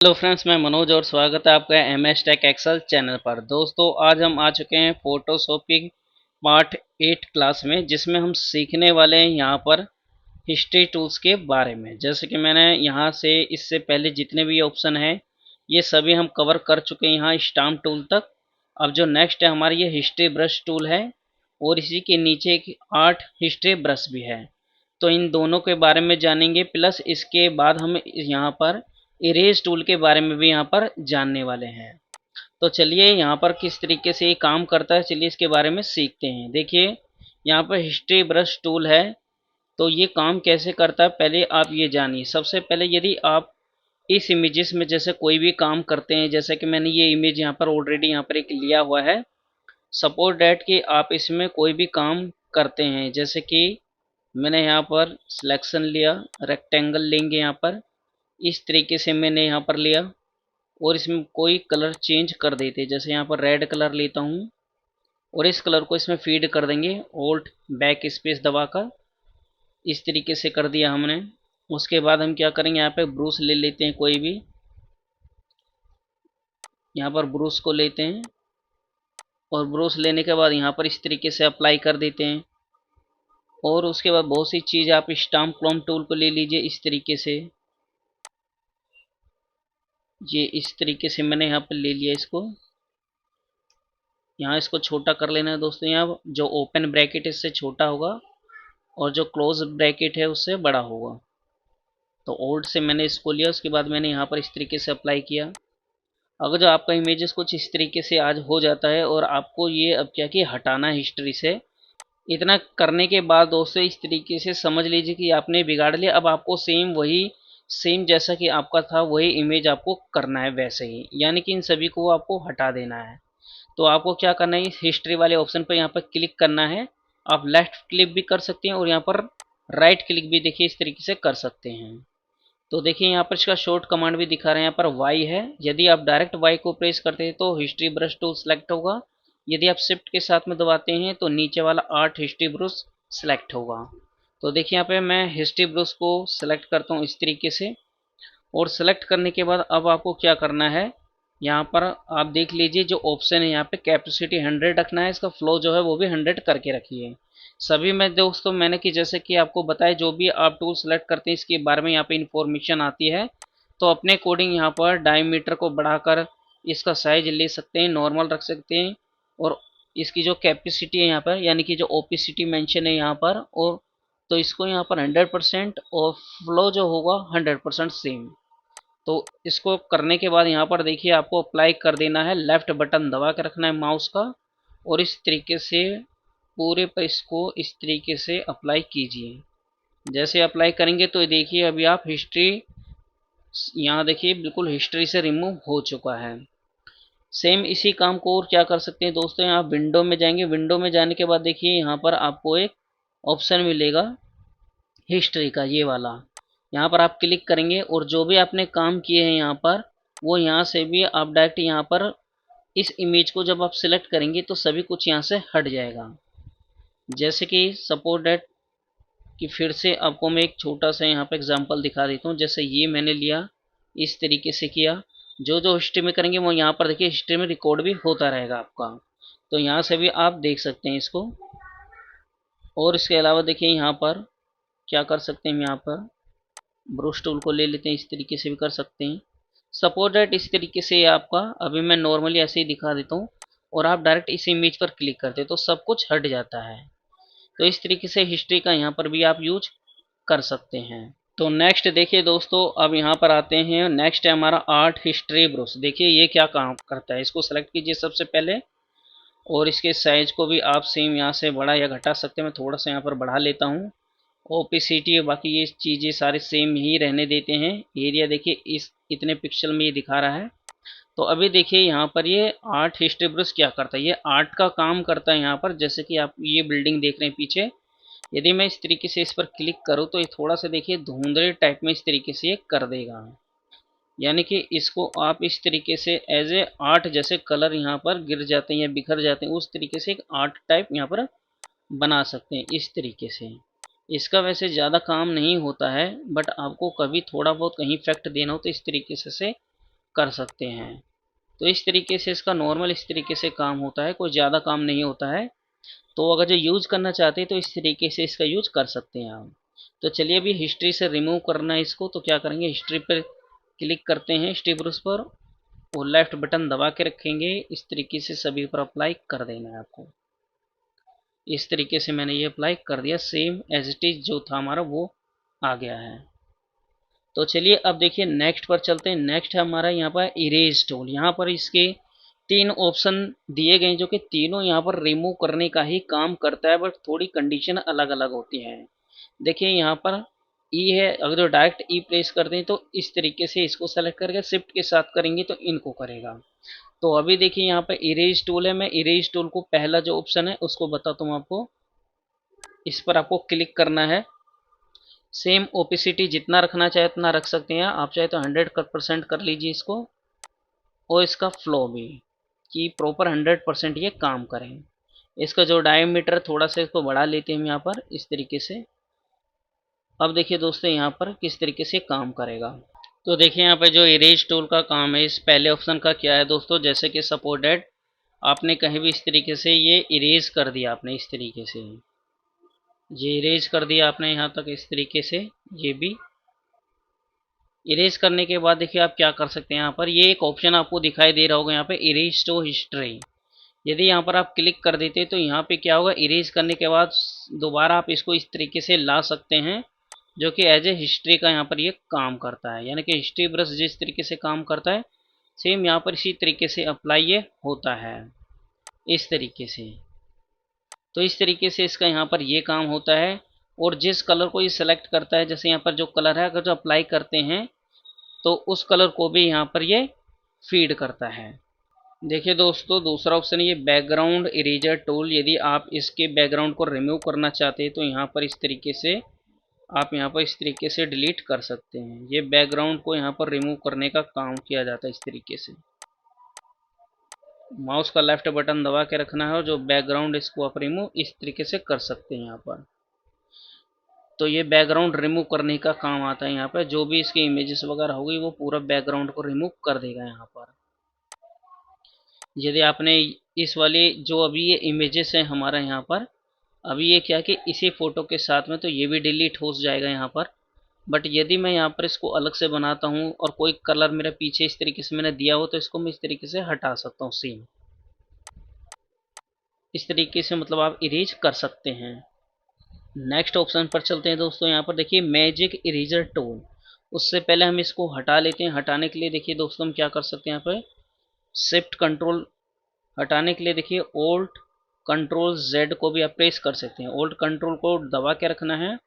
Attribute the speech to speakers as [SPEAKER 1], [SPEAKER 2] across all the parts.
[SPEAKER 1] Hello friends, मैं मनोज और स्वागत है आपका M S tech excel channel पर। दोस्तों, आज हम आ चुके हैं फोटोशॉप पार्ट 8 क्लास में, जिसमें हम सीखने वाले हैं यहाँ पर हिस्ट्री टूल्स के बारे में। जैसे कि मैंने यहाँ से इससे पहले जितने भी ऑप्शन हैं ये सभी हम कवर कर चुके हैं यहाँ स्टाम्प टूल तक। अब जो नेक्स्ट है हमारी ये हिस्ट्री ब्रश टूल है और इसी के नीचे एक आर्ट हिस्ट्री ब्रश भी है। तो इन दोनों के बारे में जानेंगे, प्लस इसके बाद हम यहाँ पर इरेज टूल के बारे में भी यहाँ पर जानने वाले हैं। तो चलिए यहाँ पर किस तरीके से ये काम करता है, चलिए इसके बारे में सीखते हैं। देखिए यहाँ पर हिस्ट्री ब्रश टूल है, तो ये काम कैसे करता है पहले आप ये जानिए। सबसे पहले यदि आप इस इमेजेस में जैसे कोई भी काम करते हैं, जैसे कि मैंने ये इमेज यहाँ पर ऑलरेडी यहाँ पर एक लिया हुआ है। सपोज डैट कि आप इसमें कोई भी काम करते हैं, जैसे कि मैंने यहाँ पर सिलेक्शन लिया, रेक्टेंगल लेंगे यहाँ पर, इस तरीके से मैंने यहाँ पर लिया और इसमें कोई कलर चेंज कर देते, जैसे यहाँ पर रेड कलर लेता हूँ और इस कलर को इसमें फीड कर देंगे ऑल्ट बैक स्पेस दबाकर। इस तरीके से कर दिया हमने। उसके बाद हम क्या करेंगे, यहाँ पे ब्रूस ले लेते हैं कोई भी, यहाँ पर ब्रूस को लेते हैं और ब्रूस लेने के बाद यहाँ पर इस तरीके से अप्लाई कर देते हैं। और उसके बाद बहुत सी चीज़ आप स्टाम्प क्लोन टूल को ले लीजिए इस तरीके से। ये इस तरीके से मैंने यहाँ पर ले लिया इसको। यहाँ इसको छोटा कर लेना है दोस्तों। यहाँ जो ओपन ब्रैकेट है इससे छोटा होगा और जो क्लोज ब्रैकेट है उससे बड़ा होगा। तो ओल्ड से मैंने इसको लिया, उसके बाद मैंने यहाँ पर इस तरीके से अप्लाई किया। अगर जो आपका इमेजेस कुछ इस तरीके से आज हो जाता है और आपको ये अब क्या कि हटाना है हिस्ट्री से, इतना करने के बाद दोस्तों इस तरीके से समझ लीजिए कि आपने बिगाड़ लिया। अब आपको सेम वही, सेम जैसा कि आपका था वही इमेज आपको करना है वैसे ही, यानी कि इन सभी को आपको हटा देना है। तो आपको क्या करना है, इस हिस्ट्री वाले ऑप्शन पर यहाँ पर क्लिक करना है। आप लेफ्ट क्लिक भी कर सकते हैं और यहाँ पर राइट क्लिक भी देखिए इस तरीके से कर सकते हैं। तो देखिए यहाँ पर इसका शॉर्ट कमांड भी दिखा रहे हैं, यहाँ पर वाई है। यदि आप डायरेक्ट वाई को प्रेस करते हैं तो हिस्ट्री ब्रश टूल सेलेक्ट होगा। यदि आप शिफ्ट के साथ में दबाते हैं तो नीचे वाला आर्ट हिस्ट्री ब्रश सेलेक्ट होगा। तो देखिए यहाँ पे मैं हिस्ट्री ब्रश को सेलेक्ट करता हूँ इस तरीके से। और सेलेक्ट करने के बाद अब आपको क्या करना है, यहाँ पर आप देख लीजिए जो ऑप्शन है यहाँ पे कैपेसिटी 100 रखना है, इसका फ्लो जो है वो भी 100 करके रखिए सभी में दोस्तों। मैंने कि जैसे कि आपको बताया, जो भी आप टूल सेलेक्ट करते हैं इसके बारे में यहाँ पे इंफॉर्मेशन आती है। तो अपने अकॉर्डिंग यहाँ पर डायमीटर को बढ़ाकर इसका साइज ले सकते हैं, नॉर्मल रख सकते हैं। और इसकी जो कैपेसिटी है यहाँ पर, यानी कि जो ओपेसिटी मेंशन है यहाँ पर, और तो इसको यहाँ पर 100% और फ्लो जो होगा 100% सेम। तो इसको करने के बाद यहाँ पर देखिए आपको अप्लाई कर देना है, लेफ्ट बटन दबा के रखना है माउस का और इस तरीके से पूरे पर इसको इस तरीके से अप्लाई कीजिए। जैसे अप्लाई करेंगे तो देखिए अभी आप हिस्ट्री, यहाँ देखिए बिल्कुल हिस्ट्री से रिमूव हो चुका है। सेम इसी काम को और क्या कर सकते हैं दोस्तों, यहाँ विंडो में जाएंगे। विंडो में जाने के बाद देखिए यहाँ पर आपको एक ऑप्शन मिलेगा हिस्ट्री का, ये वाला। यहाँ पर आप क्लिक करेंगे और जो भी आपने काम किए हैं यहाँ पर, वो यहाँ से भी आप डायरेक्ट यहाँ पर इस इमेज को जब आप सिलेक्ट करेंगे तो सभी कुछ यहाँ से हट जाएगा। जैसे कि सपोज डेट कि फिर से आपको मैं एक छोटा सा यहाँ पे एग्जांपल दिखा देता हूँ। जैसे ये मैंने लिया, इस तरीके से किया। जो जो हिस्ट्री में करेंगे वो यहाँ पर देखिए हिस्ट्री में रिकॉर्ड भी होता रहेगा आपका। तो यहाँ से भी आप देख सकते हैं इसको। और इसके अलावा देखिए यहाँ पर क्या कर सकते हैं, हम यहाँ पर ब्रश टूल को ले लेते हैं, इस तरीके से भी कर सकते हैं। सपोज दैट इस तरीके से आपका, अभी मैं नॉर्मली ऐसे ही दिखा देता हूँ और आप डायरेक्ट इस इमेज पर क्लिक करते हैं तो सब कुछ हट जाता है। तो इस तरीके से हिस्ट्री का यहाँ पर भी आप यूज कर सकते हैं। तो नेक्स्ट देखिए दोस्तों, अब यहाँ पर आते हैं, नेक्स्ट है हमारा आर्ट हिस्ट्री ब्रश। देखिए ये क्या काम करता है, इसको सेलेक्ट कीजिए सबसे पहले और इसके साइज को भी आप सेम यहाँ से बढ़ा या घटा सकते हैं। मैं थोड़ा सा यहाँ पर बढ़ा लेता हूँ। ओपेसिटी बाकी ये चीज़ें सारे सेम ही रहने देते हैं। एरिया देखिए इस इतने पिक्सल में ये दिखा रहा है। तो अभी देखिए यहाँ पर ये आर्ट हिस्ट्री ब्रश क्या करता है, ये आर्ट का काम करता है यहाँ पर। जैसे कि आप ये बिल्डिंग देख रहे हैं पीछे, यदि मैं इस तरीके से इस पर क्लिक करूँ तो ये थोड़ा सा देखिए धुंधले टाइप में इस तरीके से ये कर देगा। यानी कि इसको आप इस तरीके से एज ए आर्ट, जैसे कलर यहाँ पर गिर जाते हैं या बिखर जाते हैं, उस तरीके से एक आर्ट टाइप यहाँ पर बना सकते हैं इस तरीके से। इसका वैसे ज़्यादा काम नहीं होता है, बट आपको कभी थोड़ा बहुत कहीं इफेक्ट देना हो तो इस तरीके से कर सकते हैं। तो इस तरीके से इसका नॉर्मल इस तरीके से काम होता है, कोई ज़्यादा काम नहीं होता है। तो अगर जो यूज़ करना चाहते हैं तो इस तरीके से इसका यूज़ कर सकते हैं आप। तो चलिए अभी हिस्ट्री से रिमूव करना है इसको, तो क्या करेंगे, हिस्ट्री पर क्लिक करते हैं, हिस्ट्री ब्रश पर, और लेफ्ट बटन दबा के रखेंगे। इस तरीके से सभी पर अप्लाई कर देना है आपको। इस तरीके से मैंने ये अप्लाई कर दिया, सेम एज इट इज जो था हमारा वो आ गया है। तो चलिए अब देखिए नेक्स्ट पर चलते हैं। नेक्स्ट है हमारा यहाँ पर इरेज टूल। यहाँ पर इसके 3 ऑप्शन दिए गए जो कि तीनों यहाँ पर रिमूव करने का ही काम करता है, बट थोड़ी कंडीशन अलग अलग होती है। देखिए यहाँ पर ई है, अगर जो डायरेक्ट ई प्रेस करते हैं तो इस तरीके से इसको सेलेक्ट करके शिफ्ट के साथ करेंगे तो इनको करेगा। तो अभी देखिए यहाँ पे इरेज टूल है, मैं इरेज टूल को पहला जो ऑप्शन है उसको बताता हूँ आपको। इस पर आपको क्लिक करना है। सेम ओपेसिटी जितना रखना चाहे उतना रख सकते हैं आप, चाहे तो 100% कर लीजिए इसको, और इसका फ्लो भी कि प्रॉपर 100% ये काम करें। इसका जो डायमीटर थोड़ा सा इसको बढ़ा लेते हैं हम यहाँ पर इस तरीके से। अब देखिए दोस्तों यहाँ पर किस तरीके से काम करेगा। तो देखिए यहाँ पे जो इरेज टूल का काम है, इस पहले ऑप्शन का क्या है दोस्तों, जैसे कि सपोर्टेड आपने कहीं भी इस तरीके से ये इरेज कर दिया, आपने इस तरीके से ये इरेज कर दिया आपने यहाँ तक इस तरीके से। ये भी इरेज करने के बाद देखिए आप क्या कर सकते हैं, यहाँ पर ये एक ऑप्शन आपको दिखाई दे रहा होगा यहाँ पे, इरेज टू हिस्ट्री। यदि यहाँ पर आप क्लिक कर देते तो यहाँ पे क्या होगा, इरेज करने के बाद दोबारा आप इसको इस तरीके से ला सकते हैं, जो कि एज ए हिस्ट्री का यहाँ पर ये काम करता है। यानी कि हिस्ट्री ब्रश जिस तरीके से काम करता है सेम यहाँ पर इसी तरीके से अप्लाई ये होता है इस तरीके से। तो इस तरीके से इसका यहाँ पर ये काम होता है। और जिस कलर को ये सेलेक्ट करता है, जैसे यहाँ पर जो कलर है अगर जो अप्लाई करते हैं तो उस कलर को भी यहाँ पर ये फीड करता है। देखिए दोस्तों दूसरा ऑप्शन ये बैकग्राउंड इरेजर टूल। यदि आप इसके बैकग्राउंड को रिमूव करना चाहते हैं तो यहाँ पर इस तरीके से आप यहाँ पर इस तरीके से डिलीट कर सकते हैं। ये बैकग्राउंड को यहाँ पर रिमूव करने का काम किया जाता है इस तरीके से। माउस का लेफ्ट बटन दबा के रखना है और जो बैकग्राउंड इसको आप रिमूव इस तरीके से कर सकते हैं यहाँ पर। तो ये बैकग्राउंड रिमूव करने का काम आता है यहाँ पर। जो भी इसकी इमेजेस वगैरह होगी वो पूरा बैकग्राउंड को रिमूव कर देगा यहाँ पर। यदि आपने इस वाली जो अभी ये इमेजेस हैं हमारा यहाँ पर, अभी ये क्या कि इसी फोटो के साथ में, तो ये भी डिलीट हो जाएगा यहाँ पर। बट यदि मैं यहाँ पर इसको अलग से बनाता हूँ और कोई कलर मेरा पीछे इस तरीके से मैंने दिया हो तो इसको मैं इस तरीके से हटा सकता हूँ सीन। इस तरीके से मतलब आप इरेज कर सकते हैं। नेक्स्ट ऑप्शन पर चलते हैं दोस्तों। यहाँ पर देखिए मैजिक इरेजर टूल। उससे पहले हम इसको हटा लेते हैं। हटाने के लिए देखिए दोस्तों हम क्या कर सकते हैं, यहाँ पर शिफ्ट कंट्रोल, हटाने के लिए देखिए ओल्ट कंट्रोल जेड को भी आप प्रेस कर सकते हैं। ओल्ट कंट्रोल को दबा के रखना है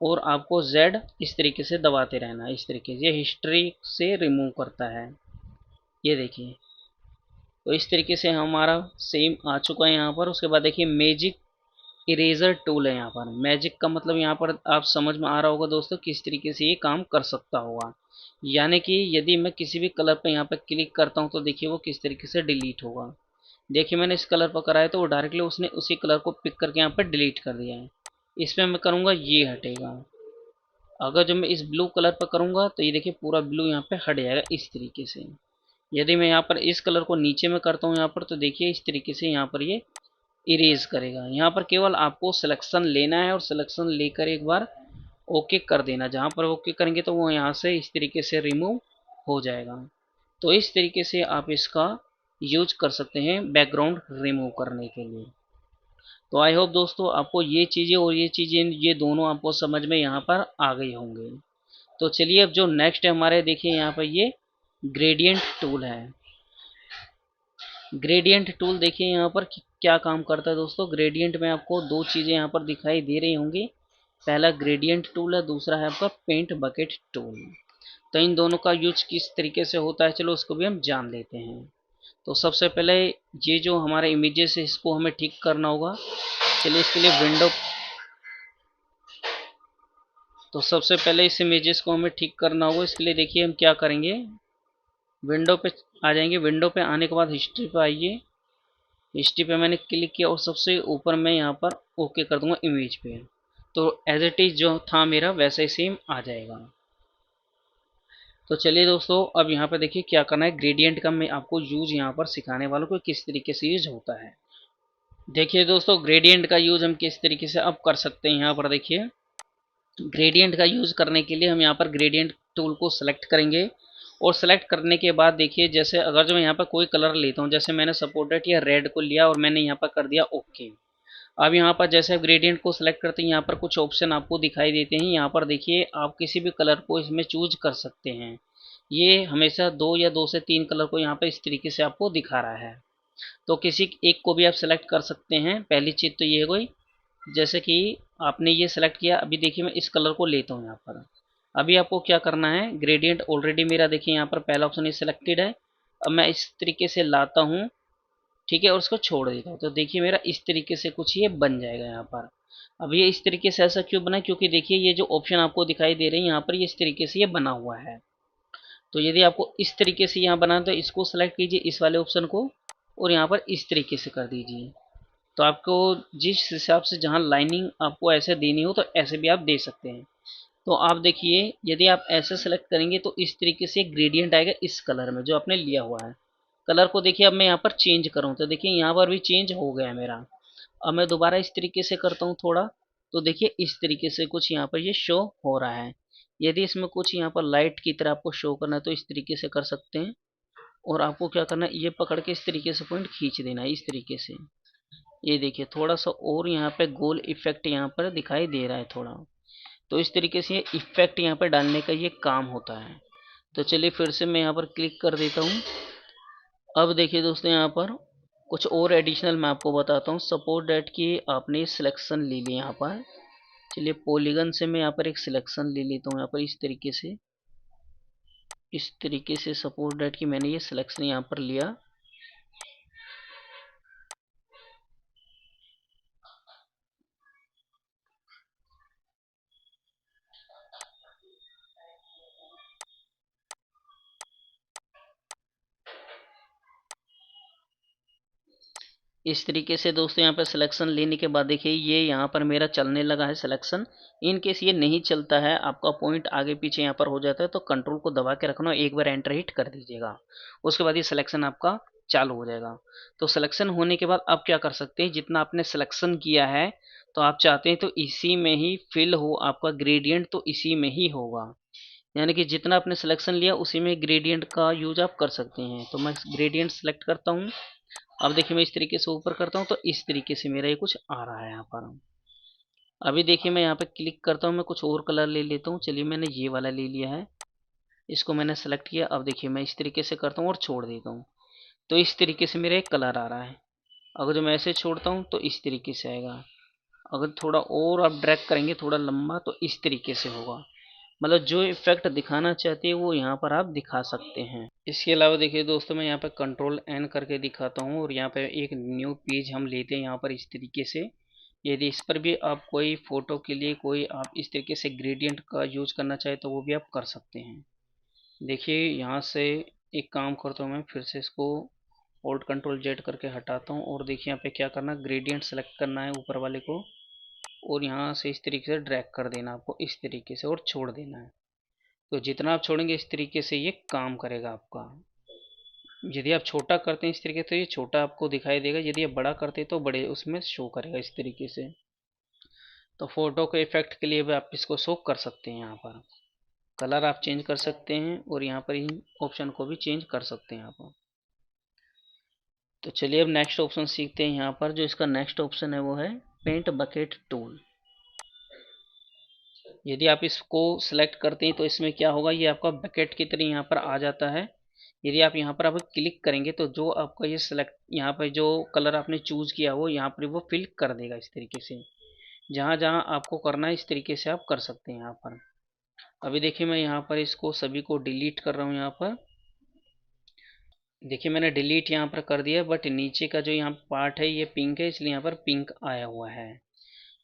[SPEAKER 1] और आपको जेड इस तरीके से दबाते रहना है इस तरीके से। ये हिस्ट्री से रिमूव करता है, ये देखिए। तो इस तरीके से हमारा सेम आ चुका है यहाँ पर। उसके बाद देखिए मैजिक इरेजर टूल है। यहाँ पर मैजिक का मतलब यहाँ पर आप समझ में आ रहा होगा दोस्तों किस तरीके से ये काम कर सकता होगा। यानी कि यदि मैं किसी भी कलर पर यहाँ पर क्लिक करता हूँ तो देखिए वो किस तरीके से डिलीट होगा। देखिए मैंने इस कलर पर कराया तो वो डायरेक्टली उसने उसी कलर को पिक करके यहाँ पर डिलीट कर दिया है। इसमें मैं करूँगा ये हटेगा। अगर जो मैं इस ब्लू कलर पर करूँगा तो ये देखिए पूरा ब्लू यहाँ पे हट जाएगा इस तरीके से। यदि मैं यहाँ पर इस कलर को नीचे में करता हूँ यहाँ पर, तो देखिए इस तरीके से यहाँ पर ये इरेज करेगा। यहाँ पर केवल आपको सिलेक्शन लेना है और सिलेक्शन लेकर एक बार ओके कर देना। जहाँ पर ओके करेंगे तो वो यहाँ से इस तरीके से रिमूव हो जाएगा। तो इस तरीके से आप इसका यूज कर सकते हैं बैकग्राउंड रिमूव करने के लिए। तो आई होप दोस्तों आपको ये चीज़ें और ये चीज़ें ये दोनों आपको समझ में यहाँ पर आ गई होंगे। तो चलिए अब जो नेक्स्ट है हमारे, देखिए यहाँ पर ये ग्रेडियंट टूल है। ग्रेडियंट टूल देखिए यहाँ पर क्या काम करता है दोस्तों। ग्रेडियंट में आपको दो चीज़ें यहाँ पर दिखाई दे रही होंगी। पहला ग्रेडियंट टूल है, दूसरा है आपका पेंट बकेट टूल। तो इन दोनों का यूज किस तरीके से होता है चलो उसको भी हम जान लेते हैं। तो सबसे पहले ये जो हमारे इमेजेस है इसको हमें ठीक करना होगा। चलिए इसके लिए विंडो, तो सबसे पहले इस इमेजेस को हमें ठीक करना होगा। इसके लिए देखिए हम क्या करेंगे, विंडो पे आ जाएंगे। विंडो पे आने के बाद हिस्ट्री पे आइए। हिस्ट्री पे मैंने क्लिक किया और सबसे ऊपर मैं यहाँ पर ओके कर दूंगा इमेज पे। तो एज इट इज जो था मेरा वैसे ही सेम आ जाएगा। तो चलिए दोस्तों, अब यहाँ पर देखिए क्या करना है। ग्रेडियंट का मैं आपको यूज यहाँ पर सिखाने वालों को किस तरीके से यूज होता है। देखिए दोस्तों, ग्रेडियंट का यूज हम किस तरीके से अब कर सकते हैं। यहाँ पर देखिए, ग्रेडियंट का यूज करने के लिए हम यहाँ पर ग्रेडियंट टूल को सिलेक्ट करेंगे। और सेलेक्ट करने के बाद देखिए, जैसे अगर जो मैं यहाँ पर कोई कलर लेता हूँ, जैसे मैंने सपोर्टेड या रेड को लिया और मैंने यहाँ पर कर दिया ओके। अब यहाँ पर जैसे आप ग्रेडियंट को सिलेक्ट करते हैं, यहाँ पर कुछ ऑप्शन आपको दिखाई देते हैं। यहाँ पर देखिए, आप किसी भी कलर को इसमें चूज कर सकते हैं। ये हमेशा दो या दो से तीन कलर को यहाँ पर इस तरीके से आपको दिखा रहा है। तो किसी एक को भी आप सेलेक्ट कर सकते हैं। पहली चीज़ तो ये है कोई, जैसे कि आपने ये सेलेक्ट किया। अभी देखिए, मैं इस कलर को लेता हूँ यहाँ पर। अभी आपको क्या करना है, ग्रेडियंट ऑलरेडी मेरा देखिए यहाँ पर पहला ऑप्शन ये सिलेक्टेड है। अब मैं इस तरीके से लाता हूँ, ठीक है, और उसको छोड़ देता हूँ। तो देखिए मेरा इस तरीके से कुछ ये बन जाएगा यहाँ पर। अब ये इस तरीके से ऐसा क्यों बना, क्योंकि देखिए ये जो ऑप्शन आपको दिखाई दे रहे हैं यहाँ पर, ये इस तरीके से ये बना हुआ है। तो यदि आपको इस तरीके से यहाँ बनाना, तो इसको सेलेक्ट कीजिए, इस वाले ऑप्शन को, और यहाँ पर इस तरीके से कर दीजिए। तो आपको जिस हिसाब से जहाँ लाइनिंग आपको ऐसे देनी हो, तो ऐसे भी आप दे सकते हैं। तो आप देखिए, यदि आप ऐसे सेलेक्ट करेंगे तो इस तरीके से ग्रेडियंट आएगा इस कलर में जो आपने लिया हुआ है। कलर को देखिए, अब मैं यहाँ पर चेंज करूँ तो देखिए यहाँ पर भी चेंज हो गया मेरा। अब मैं दोबारा इस तरीके से करता हूँ थोड़ा, तो देखिए इस तरीके से कुछ यहाँ पर ये शो हो रहा है। यदि इसमें कुछ यहाँ पर लाइट की तरह आपको शो करना है, तो इस तरीके से कर सकते हैं। और आपको क्या करना है, ये पकड़ के इस तरीके से पॉइंट खींच देना है, इस तरीके से। ये देखिए थोड़ा सा और यहाँ पे गोल इफेक्ट यहाँ पर दिखाई दे रहा है थोड़ा। तो इस तरीके से ये इफेक्ट यहाँ पे डालने का ये काम होता है। तो चलिए फिर से मैं यहाँ पर क्लिक कर देता हूँ। अब देखिए दोस्तों, यहाँ पर कुछ और एडिशनल मैं आपको बताता हूँ। सपोज डैट कि आपने सिलेक्शन ले लिया यहाँ पर। चलिए पॉलीगन से मैं यहाँ पर एक सिलेक्शन ले लेता हूँ यहाँ पर इस तरीके से। इस तरीके से सपोज डैट कि मैंने ये सिलेक्शन यहाँ पर लिया। इस तरीके से दोस्तों यहाँ पर सिलेक्शन लेने के बाद देखिए, ये यहाँ पर मेरा चलने लगा है सिलेक्शन। इन केस ये नहीं चलता है, आपका पॉइंट आगे पीछे यहाँ पर हो जाता है, तो कंट्रोल को दबा के रखना, एक बार एंटर हिट कर दीजिएगा। उसके बाद ये सिलेक्शन आपका चालू हो जाएगा। तो सिलेक्शन होने के बाद आप क्या कर सकते हैं, जितना आपने सिलेक्शन किया है, तो आप चाहते हैं तो इसी में ही फिल हो आपका ग्रेडियंट, तो इसी में ही होगा। यानी कि जितना आपने सिलेक्शन लिया उसी में ग्रेडियंट का यूज आप कर सकते हैं। तो मैं ग्रेडियंट सेलेक्ट करता हूँ। अब देखिए मैं इस तरीके से ऊपर करता हूँ, तो इस तरीके से मेरा ये कुछ आ रहा है यहाँ पर। अभी देखिए मैं यहाँ पे क्लिक करता हूँ, मैं कुछ और कलर ले लेता हूँ। चलिए मैंने ये वाला ले लिया है, इसको मैंने सेलेक्ट किया। अब देखिए मैं इस तरीके से करता हूँ और छोड़ देता हूँ, तो इस तरीके से मेरा एक कलर आ रहा है। अगर जो मैं ऐसे छोड़ता हूँ तो इस तरीके से आएगा। अगर थोड़ा और आप ड्रैग करेंगे थोड़ा लंबा, तो इस तरीके से होगा। मतलब जो इफेक्ट दिखाना चाहते हैं वो यहाँ पर आप दिखा सकते हैं। इसके अलावा देखिए दोस्तों, मैं यहाँ पर कंट्रोल एन करके दिखाता हूँ, और यहाँ पे एक न्यू पेज हम लेते हैं यहाँ पर इस तरीके से। यदि इस पर भी आप कोई फोटो के लिए कोई आप इस तरीके से ग्रेडियंट का यूज करना चाहे तो वो भी आप कर सकते हैं। देखिए यहाँ से एक काम करता हूँ, मैं फिर से इसको Alt Ctrl Z करके हटाता हूँ। और देखिए यहाँ पे क्या करना, ग्रेडियंट सेलेक्ट करना है ऊपर वाले को, और यहाँ से इस तरीके से ड्रैग कर देना आपको इस तरीके से, और छोड़ देना है। तो जितना आप छोड़ेंगे इस तरीके से ये काम करेगा आपका। यदि आप छोटा करते हैं इस तरीके से, ये छोटा आपको दिखाई देगा। यदि आप बड़ा करते हैं तो बड़े उसमें शो करेगा इस तरीके से। तो फोटो के इफेक्ट के लिए भी आप इसको शो कर सकते हैं। यहाँ पर कलर आप चेंज कर सकते हैं, और यहाँ पर इन ऑप्शन को भी चेंज कर सकते हैं यहाँ पर। तो चलिए अब नेक्स्ट ऑप्शन सीखते हैं। यहाँ पर जो इसका नेक्स्ट ऑप्शन है वो है पेंट बकेट टूल। यदि आप इसको सिलेक्ट करते हैं तो इसमें क्या होगा, ये आपका बकेट की तरह यहाँ पर आ जाता है। यदि आप यहाँ पर आप क्लिक करेंगे तो जो आपका ये सिलेक्ट यहाँ पर जो कलर आपने चूज किया वो यहाँ पर वो फिल कर देगा इस तरीके से। जहाँ जहाँ आपको करना है इस तरीके से आप कर सकते हैं यहाँ पर। अभी देखिए मैं यहाँ पर इसको सभी को डिलीट कर रहा हूँ। यहाँ पर देखिए मैंने डिलीट यहाँ पर कर दिया, बट नीचे का जो यहाँ पार्ट है ये पिंक है, इसलिए यहाँ पर पिंक आया हुआ है।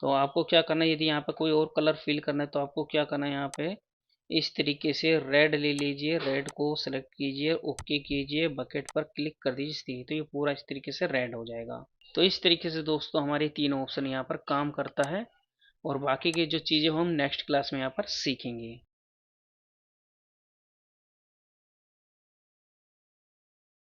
[SPEAKER 1] तो आपको क्या करना है, यदि यहाँ पर कोई और कलर फिल करना है तो आपको क्या करना है, यहाँ पे इस तरीके से रेड ले लीजिए, रेड को सेलेक्ट कीजिए, ओके कीजिए, बकेट पर क्लिक कर दीजिए, तो ये पूरा इस तरीके से रेड हो जाएगा। तो इस तरीके से दोस्तों हमारे तीनों ऑप्शन यहाँ पर काम करता है, और बाकी की जो चीज़ें हम नेक्स्ट क्लास में यहाँ पर सीखेंगे।